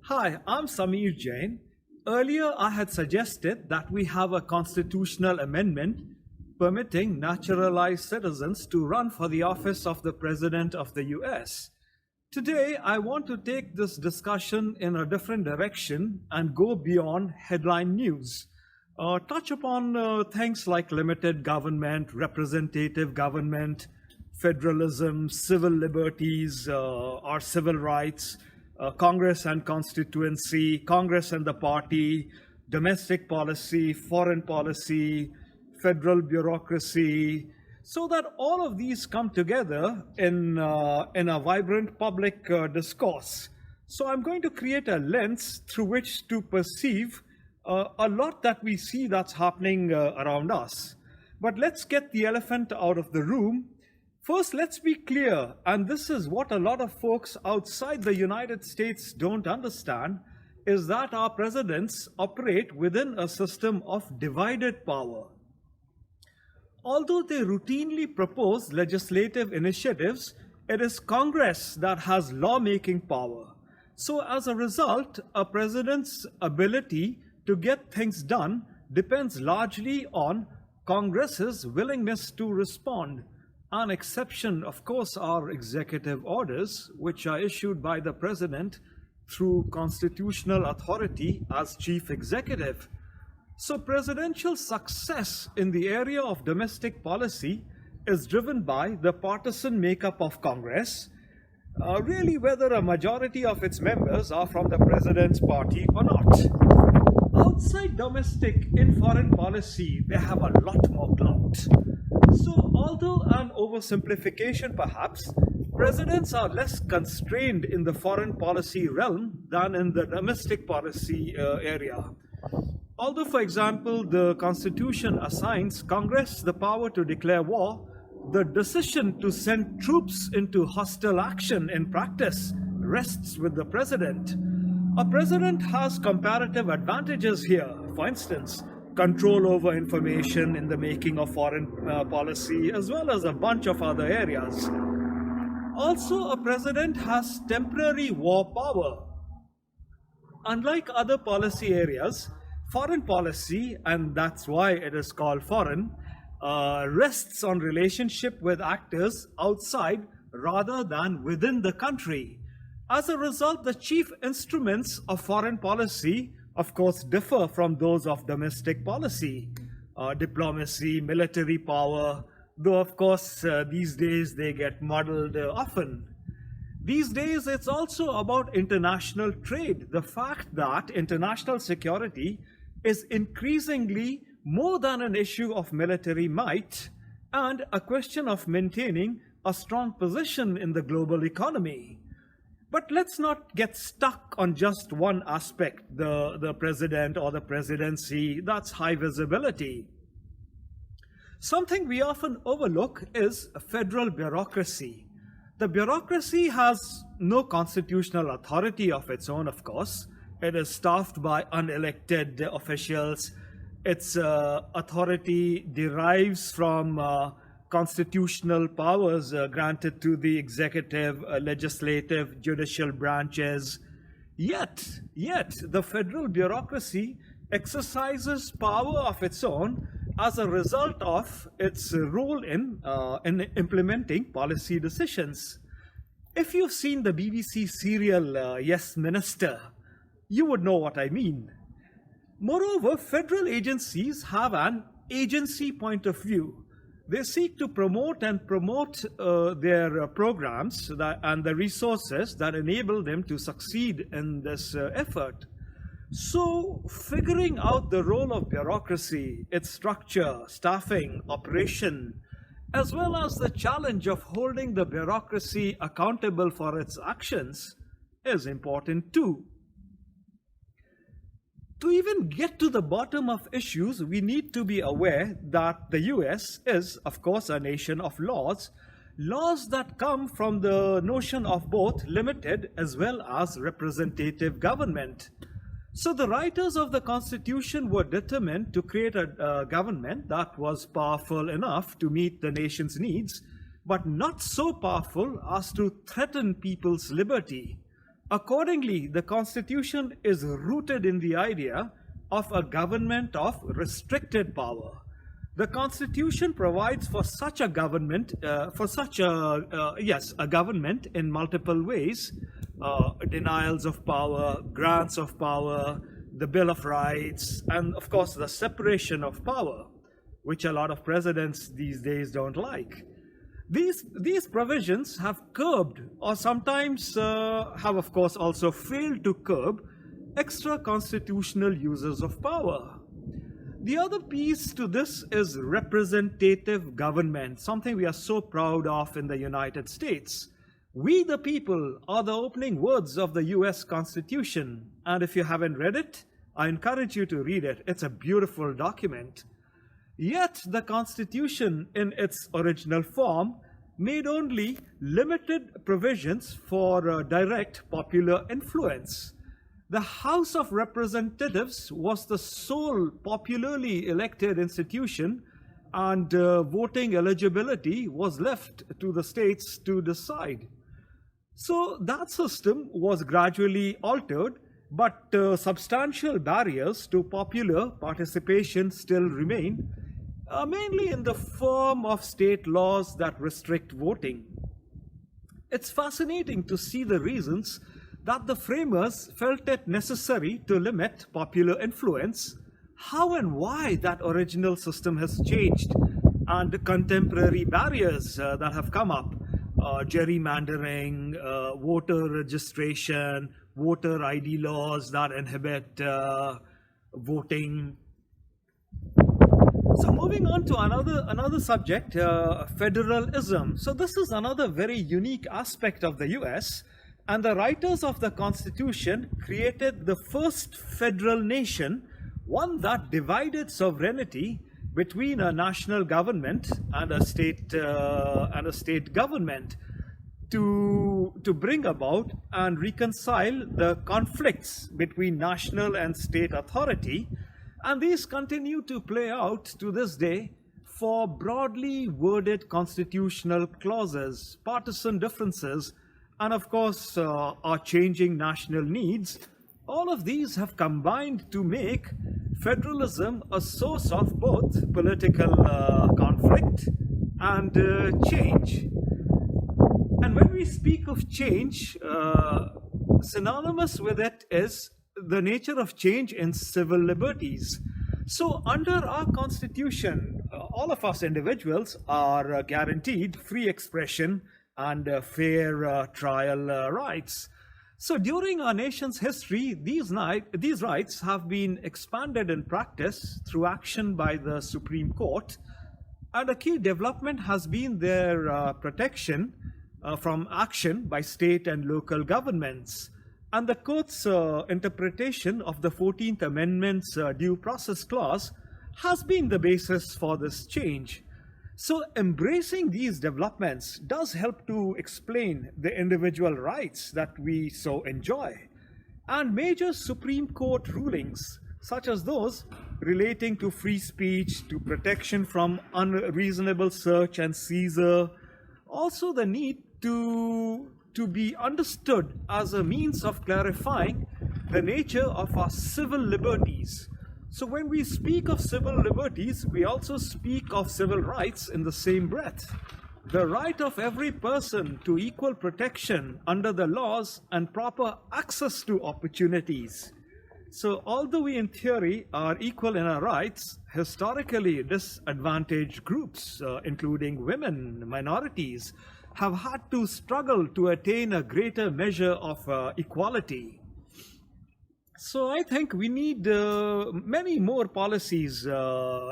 Hi, I'm Samir Jain. Earlier, I had suggested that we have a constitutional amendment permitting naturalized citizens to run for the office of the President of the US. Today, I want to take this discussion in a different direction and go beyond headline news. Touch upon things like limited government, representative government, federalism, civil liberties, or civil rights, Congress and constituency, Congress and the party, domestic policy, foreign policy, federal bureaucracy, so that all of these come together in a vibrant public discourse. So I'm going to create a lens through which to perceive a lot that we see that's happening around us. But let's get the elephant out of the room. First, let's be clear, and this is what a lot of folks outside the United States don't understand, is that our presidents operate within a system of divided power. Although they routinely propose legislative initiatives, it is Congress that has lawmaking power. So as a result, a president's ability to get things done depends largely on Congress's willingness to respond. An exception, of course, are executive orders, which are issued by the president through constitutional authority as chief executive. So presidential success in the area of domestic policy is driven by the partisan makeup of Congress, really whether a majority of its members are from the president's party or not. Outside domestic, in foreign policy, they have a lot more clout. So although an oversimplification perhaps, presidents are less constrained in the foreign policy realm than in the domestic policy area. Although, for example, the Constitution assigns Congress the power to declare war, the decision to send troops into hostile action in practice rests with the president. A president has comparative advantages here. For instance, control over information in the making of foreign policy, as well as a bunch of other areas. Also, a president has temporary war power. Unlike other policy areas, foreign policy, and that's why it is called foreign, rests on relationship with actors outside rather than within the country. As a result, the chief instruments of foreign policy, of course, differ from those of domestic policy. Diplomacy, military power, though of course these days they get muddled often. These days it's also about international trade, the fact that international security is increasingly more than an issue of military might and a question of maintaining a strong position in the global economy. But let's not get stuck on just one aspect, the president or the presidency. That's high visibility. Something we often overlook is federal bureaucracy. The bureaucracy has no constitutional authority of its own, of course. It is staffed by unelected officials. Its authority derives from constitutional powers granted to the executive, legislative, judicial branches. Yet, the federal bureaucracy exercises power of its own as a result of its role in implementing policy decisions. If you've seen the BBC serial Yes Minister, you would know what I mean. Moreover, federal agencies have an agency point of view. They seek to promote their programs and the resources that enable them to succeed in this effort. So, figuring out the role of bureaucracy, its structure, staffing, operation, as well as the challenge of holding the bureaucracy accountable for its actions is important too. To even get to the bottom of issues, we need to be aware that the US is, of course, a nation of laws that come from the notion of both limited as well as representative government. So the writers of the Constitution were determined to create a government that was powerful enough to meet the nation's needs, but not so powerful as to threaten people's liberty. Accordingly, the Constitution is rooted in the idea of a government of restricted power. The Constitution provides for such a government, a government in multiple ways: denials of power, grants of power, the Bill of Rights, and of course the separation of power, which a lot of presidents these days don't like. These provisions have curbed, or sometimes have, of course, also failed to curb extra constitutional uses of power. The other piece to this is representative government, something we are so proud of in the United States. We the people are the opening words of the US Constitution, and if you haven't read it, I encourage you to read it. It's a beautiful document. Yet the Constitution, in its original form, made only limited provisions for direct popular influence. The House of Representatives was the sole popularly elected institution, and voting eligibility was left to the states to decide. So that system was gradually altered, but substantial barriers to popular participation still remain, mainly in the form of state laws that restrict voting. It's fascinating to see the reasons that the framers felt it necessary to limit popular influence, how and why that original system has changed, and contemporary barriers that have come up: gerrymandering, voter registration, voter ID laws that inhibit voting. So moving on to another subject, federalism. So this is another very unique aspect of the US, and the writers of the Constitution created the first federal nation, one that divided sovereignty between a national government and a state government to bring about and reconcile the conflicts between national and state authority. And these continue to play out to this day for broadly worded constitutional clauses, partisan differences, and of course our changing national needs. All of these have combined to make federalism a source of both political conflict and change. And when we speak of change, synonymous with it is the nature of change in civil liberties. So under our Constitution, all of us individuals are guaranteed free expression and fair trial rights. So during our nation's history, these rights have been expanded in practice through action by the Supreme Court, and a key development has been their protection from action by state and local governments. And the court's interpretation of the 14th Amendment's due process clause has been the basis for this change. So embracing these developments does help to explain the individual rights that we so enjoy. And major Supreme Court rulings, such as those relating to free speech, to protection from unreasonable search and seizure, also the need to be understood as a means of clarifying the nature of our civil liberties. So when we speak of civil liberties, we also speak of civil rights in the same breath. The right of every person to equal protection under the laws and proper access to opportunities. So although we in theory are equal in our rights, historically disadvantaged groups, including women, minorities, have had to struggle to attain a greater measure of equality. So I think we need many more policies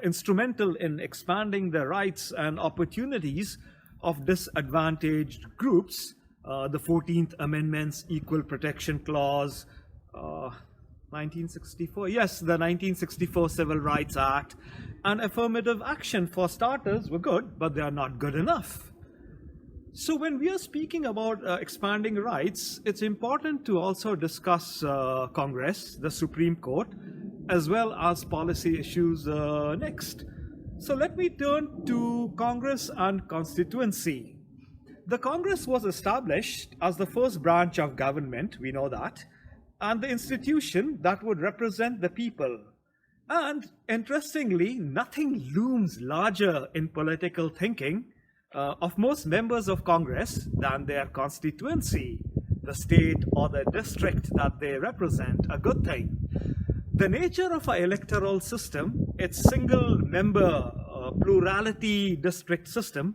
instrumental in expanding the rights and opportunities of disadvantaged groups. The 14th Amendment's Equal Protection Clause, 1964, yes, the 1964 Civil Rights Act, and affirmative action for starters were good, but they are not good enough. So when we are speaking about expanding rights, it's important to also discuss Congress, the Supreme Court, as well as policy issues next. So let me turn to Congress and constituency. The Congress was established as the first branch of government, we know that, and the institution that would represent the people. And interestingly, nothing looms larger in political thinking of most members of Congress than their constituency, the state or the district that they represent, a good thing. The nature of our electoral system, its single member plurality district system,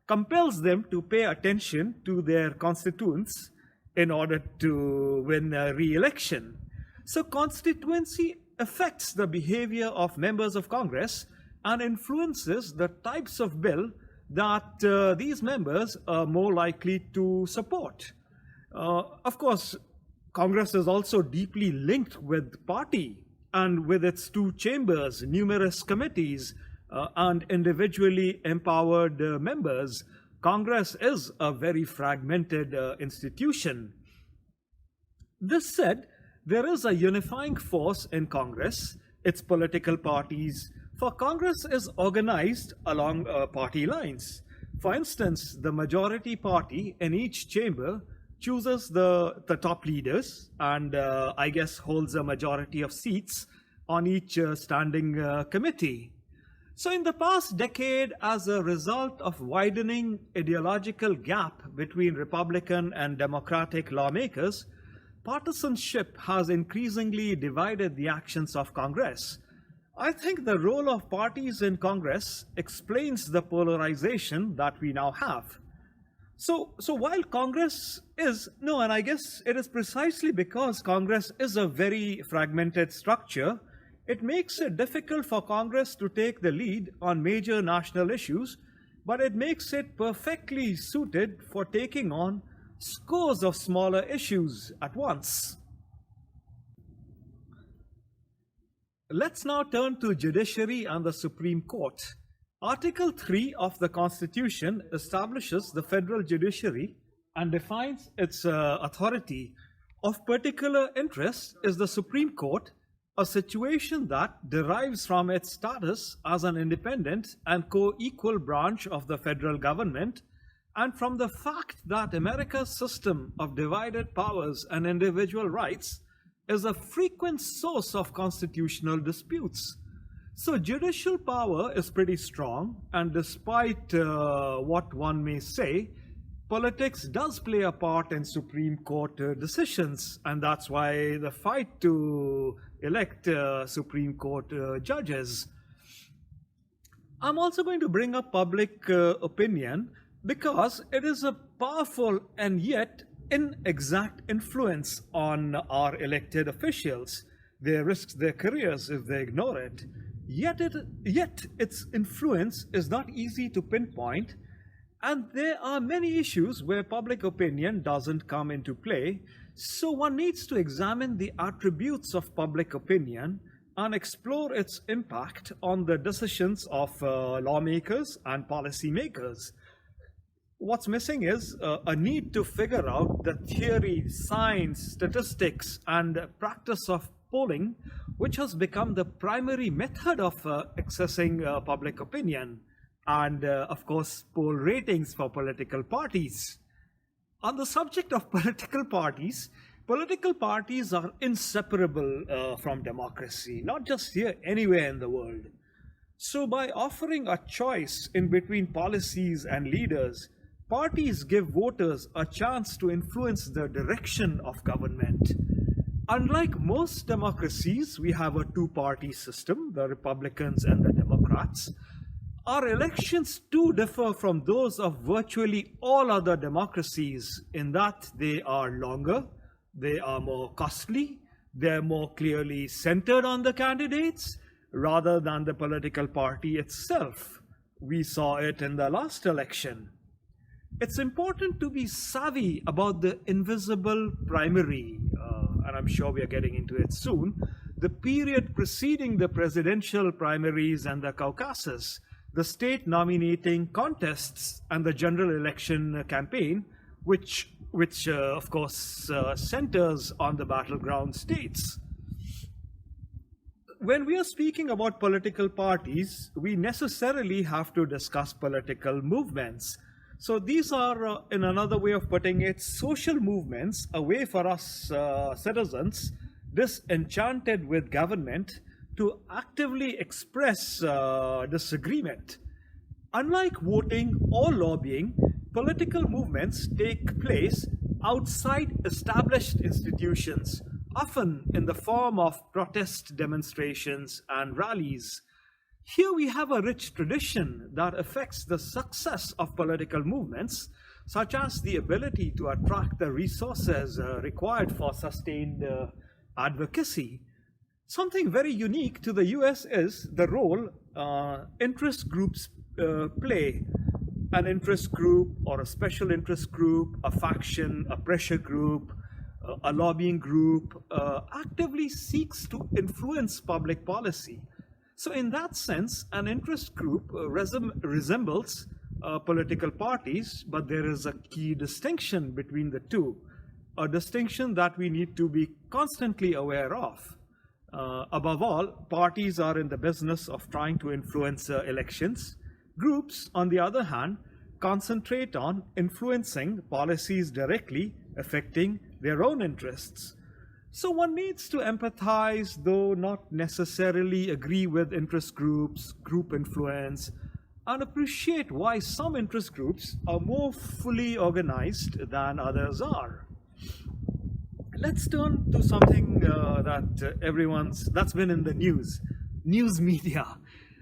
compels them to pay attention to their constituents in order to win a re-election. So constituency affects the behavior of members of Congress and influences the types of bill that these members are more likely to support. Of course, Congress is also deeply linked with party and with its two chambers, numerous committees, and individually empowered members. Congress is a very fragmented institution. This said, there is a unifying force in Congress, its political parties, for Congress is organized along party lines. For instance, the majority party in each chamber chooses the top leaders and I guess holds a majority of seats on each standing committee. So in the past decade, as a result of widening ideological gap between Republican and Democratic lawmakers, partisanship has increasingly divided the actions of Congress. I think the role of parties in Congress explains the polarization that we now have. So while Congress is, no, and I guess it is precisely because Congress is a very fragmented structure, it makes it difficult for Congress to take the lead on major national issues, but it makes it perfectly suited for taking on scores of smaller issues at once. Let's now turn to judiciary and the Supreme Court. Article 3 of the Constitution establishes the federal judiciary and defines its authority. Of particular interest is the Supreme Court, a situation that derives from its status as an independent and co-equal branch of the federal government, and from the fact that America's system of divided powers and individual rights is a frequent source of constitutional disputes. So judicial power is pretty strong, and despite what one may say, politics does play a part in Supreme Court decisions, and that's why the fight to elect Supreme Court judges. I'm also going to bring up public opinion because it is a powerful and yet inexact influence on our elected officials. They risk their careers if they ignore it. Yet its influence is not easy to pinpoint, and there are many issues where public opinion doesn't come into play, so one needs to examine the attributes of public opinion and explore its impact on the decisions of lawmakers and policymakers. What's missing is a need to figure out the theory, science, statistics, and practice of polling, which has become the primary method of accessing public opinion, and of course poll ratings for political parties. On the subject of political parties are inseparable from democracy, not just here, anywhere in the world. So by offering a choice in between policies and leaders, parties give voters a chance to influence the direction of government. Unlike most democracies, we have a two-party system, the Republicans and the Democrats. Our elections too differ from those of virtually all other democracies in that they are longer, they are more costly, they're more clearly centered on the candidates rather than the political party itself. We saw it in the last election. It's important to be savvy about the invisible primary, and I'm sure we are getting into it soon, the period preceding the presidential primaries and the caucuses, the state nominating contests and the general election campaign, which of course centers on the battleground states. When we are speaking about political parties, we necessarily have to discuss political movements. So these are, in another way of putting it, social movements, a way for us citizens disenchanted with government to actively express disagreement. Unlike voting or lobbying, political movements take place outside established institutions, often in the form of protest demonstrations and rallies. Here we have a rich tradition that affects the success of political movements, such as the ability to attract the resources required for sustained advocacy. Something very unique to the US is the role interest groups play. An interest group or a special interest group, a faction, a pressure group, a lobbying group actively seeks to influence public policy. So in that sense, an interest group resembles political parties, but there is a key distinction between the two, a distinction that we need to be constantly aware of. Above all, parties are in the business of trying to influence elections. Groups, on the other hand, concentrate on influencing policies directly affecting their own interests. So one needs to empathize, though not necessarily agree with interest groups, group influence, and appreciate why some interest groups are more fully organized than others are. Let's turn to something that's been in the news media.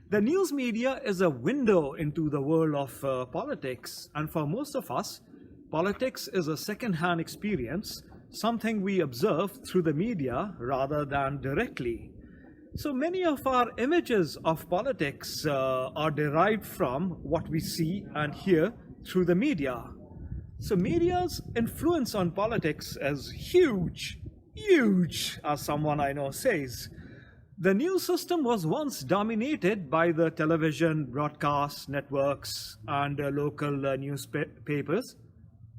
The news media is a window into the world of politics, and for most of us, politics is a second-hand experience, something we observe through the media rather than directly. So many of our images of politics are derived from what we see and hear through the media. So media's influence on politics is huge, as someone I know says. The news system was once dominated by the television, broadcast networks, and local newspapers.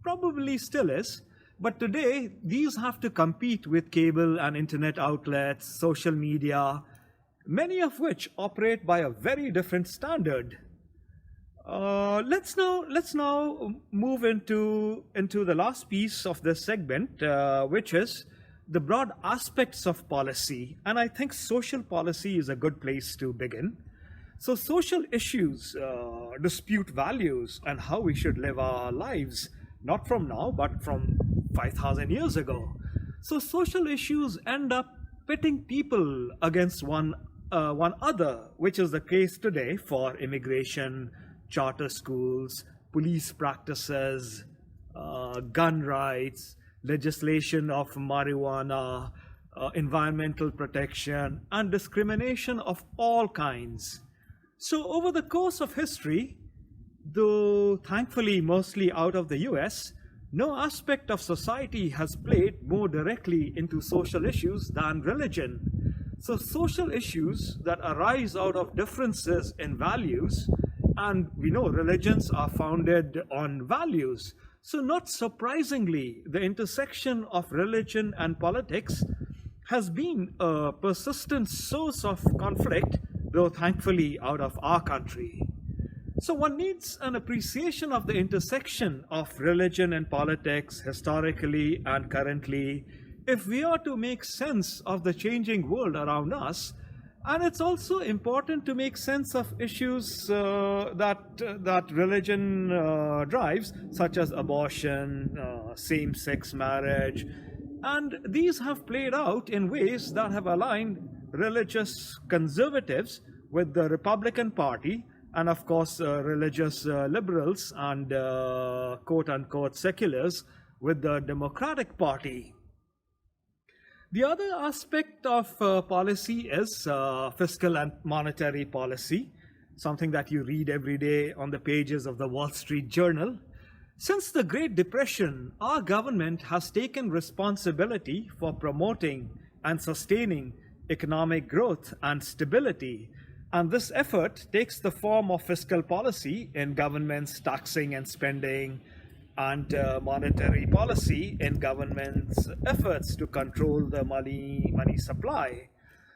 Probably still is. But today, these have to compete with cable and internet outlets, social media, many of which operate by a very different standard. Let's now move into the last piece of this segment, which is the broad aspects of policy. And I think social policy is a good place to begin. So social issues dispute values and how we should live our lives, not from now, but from 5,000 years ago. So social issues end up pitting people against one another, which is the case today for immigration, charter schools, police practices, gun rights, legislation of marijuana, environmental protection, and discrimination of all kinds. So over the course of history, though thankfully mostly out of the US, no aspect of society has played more directly into social issues than religion. So social issues that arise out of differences in values, and we know religions are founded on values. So not surprisingly, the intersection of religion and politics has been a persistent source of conflict, though thankfully out of our country. So one needs an appreciation of the intersection of religion and politics historically and currently if we are to make sense of the changing world around us. And it's also important to make sense of issues that religion drives, such as abortion, same-sex marriage. And these have played out in ways that have aligned religious conservatives with the Republican Party, and of course religious liberals and quote-unquote seculars with the Democratic Party. The other aspect of policy is fiscal and monetary policy, something that you read every day on the pages of the Wall Street Journal. Since the Great Depression, our government has taken responsibility for promoting and sustaining economic growth and stability. And this effort takes the form of fiscal policy in government's taxing and spending, and monetary policy in government's efforts to control the money supply.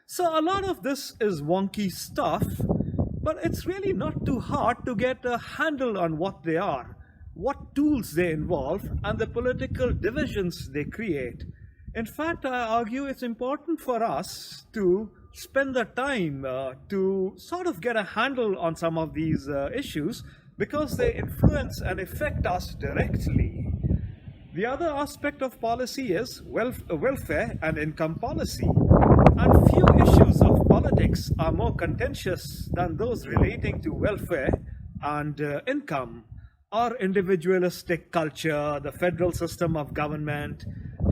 So a lot of this is wonky stuff, but it's really not too hard to get a handle on what they are. what tools they involve, and the political divisions they create. In fact, I argue it's important for us to spend the time to sort of get a handle on some of these issues because they influence and affect us directly. The other aspect of policy is welfare and income policy. And few issues of politics are more contentious than those relating to welfare and income. Our individualistic culture, the federal system of government,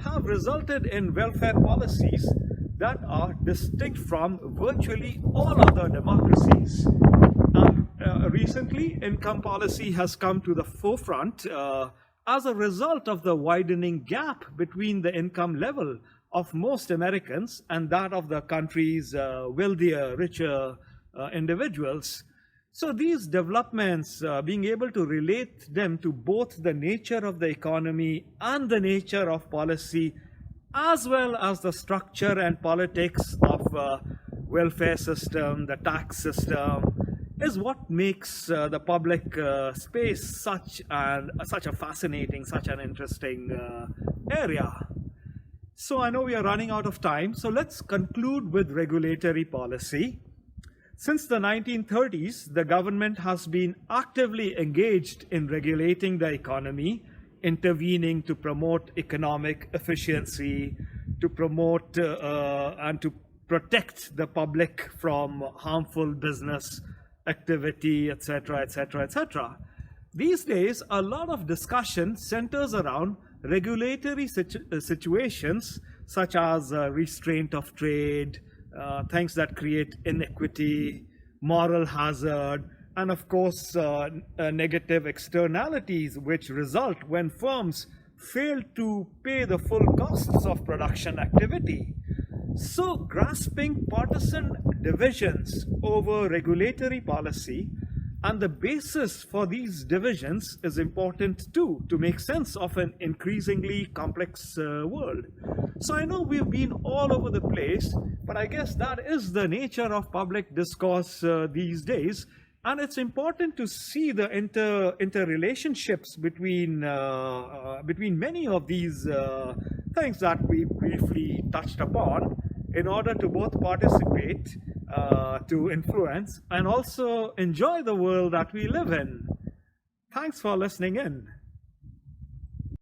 have resulted in welfare policies that are distinct from virtually all other democracies. And recently, income policy has come to the forefront as a result of the widening gap between the income level of most Americans and that of the country's wealthier, richer individuals. So these developments, being able to relate them to both the nature of the economy and the nature of policy, as well as the structure and politics of welfare system, the tax system, is what makes the public space such a fascinating, such an interesting area. So I know we are running out of time, so let's conclude with regulatory policy. Since the 1930s, the government has been actively engaged in regulating the economy, intervening to promote economic efficiency, to promote and to protect the public from harmful business activity, etc., etc., etc. These days, a lot of discussion centers around regulatory situations such as restraint of trade, things that create inequity, moral hazard, and of course, negative externalities which result when firms fail to pay the full costs of production activity. So, grasping partisan divisions over regulatory policy and the basis for these divisions is important too, to make sense of an increasingly complex world. So I know we've been all over the place, but I guess that is the nature of public discourse these days. And it's important to see the interrelationships between many of these things that we briefly touched upon in order to both participate, to influence, and also enjoy the world that we live in. Thanks for listening in.